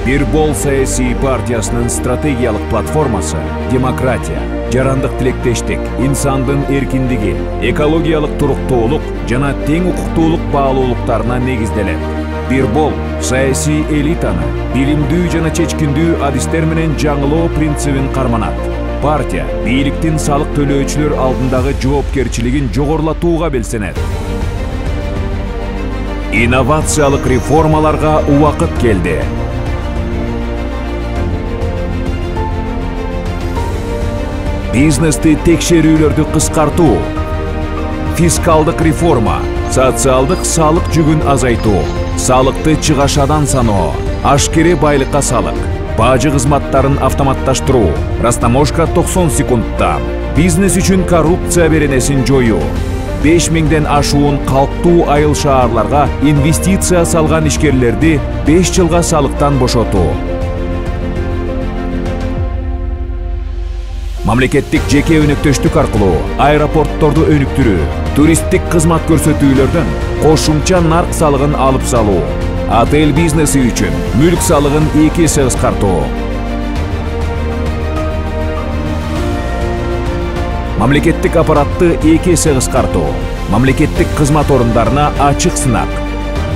Бирбол саясий партиясынын стратегиялык платформасы демократия, жарандык тилектештик, инсандын эркиндиги, экологиялык туруктуулук жана тең укуктуулук баалуулуктарына негизделет. Бирбол саясий элитаны билимдүү жана чечкиндүү адистер менен жаңылоо принцибин карманат. Партия бийликтин салык төлөөчүлөр алдындагы жоопкерчилигин жогорулатууга белсенет. Инновациялык реформаларга убакыт келди. Бизнести текшерүүлөрдү кыскартуу, фискалдык реформа, социалдык салык жүгүн азайтуу, салыкты чыгашадан саноо, ашкере байлыкка салык, бажы кызматтарын автоматташтыруу, растаможка 90 секундта, бизнес үчүн коррупция беренесин жоюу, 5000ден ашуун калктуу айыл шаарларга инвестиция салган ишкерлерди 5 жылга салыктан бошотуу. Мамлекеттик жеке өнөктөштүк аркылуу аэропортторду өнүктүрүү, туристтик кызмат көрсөтүүлөрдөн кошумча нарк салыгын алып салуу, отель бизнеси үчүн мүлк салыгын 2 эсе кыскартуу. Мамлекеттик аппаратты 2 эсе кыскартуу, мамлекеттик кызмат орундарына ачык сынак.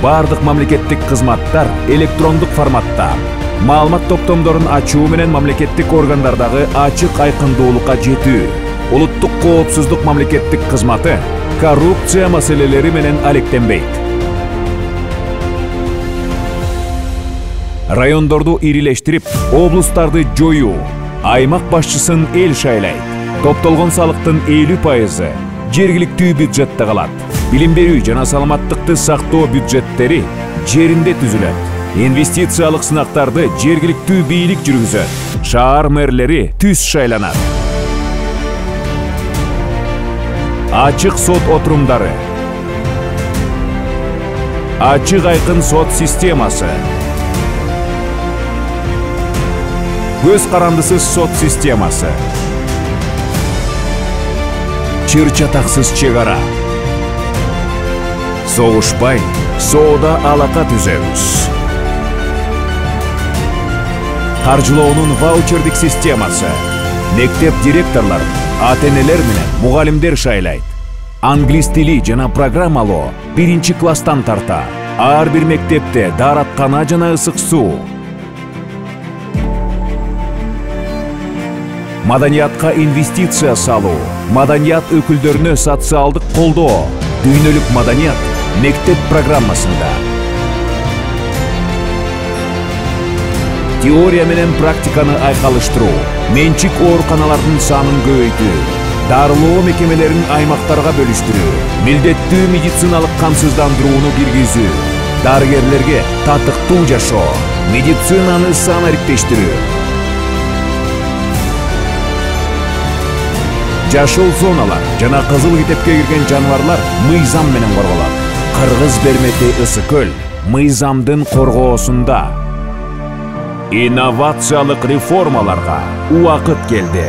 Бардык мамлекеттик кызматтар электрондук форматта. Маалымат топтомдорун ачуу менен мамлекеттик органдардагы ачык айкындуулукка жетүү. Улуттук коопсуздук мамлекеттик кызматы коррупция маселелери менен алектенбейт. Райондорду ирилештирип, облустарды жоюу. Аймак башчысын эл шайлайт. Топтолгон салыктын 50% жергиликтүү бюджетте калат. Билим берүү жана саламаттыкты сактоо бюджеттери жеринде түзүлөт. Инвестициялык сынактарды жергиликтүү бийлик жүргүзөт. Шаар мэрлери түз шайланат. Ачык сот отурумдары. Ачык айкын сот системасы. Көз карандысыз сот системасы. Чыр-чатаксыз чегара. Согушпай, соода алака түзөбүз. Каржылоонун ваучердик системасы. Мектеп директорлор, ата-энелер менен мугалимдер шайлайт. Англис тили жана программалоо 1-класстан тарта. Ар бир мектепте даараткана жана ысык суу. Маданиятка инвестиция салуу, маданият өкүлдөрүнө социалдык колдоо, дүйнөлүк маданият мектеп программасында. Теория менен практиканы айкалыштыруу, менчик ооруканалардын санын көбөйтүү, дарылоо мекемелерин аймактарга бөлүштүрүү, милдеттүү медициналык камсыздандырууну киргизүү, дарыгерлерге татыктуу жашоо, медицинаны санариктештирүү. Жашыл зоналар жана кызыл китепке кирген жаныбарлар мыйзам менен корголот. Кыргыз Бермети Ысыкөл мыйзамдын коргоосунда. Инновациялык реформаларга убакыт келди.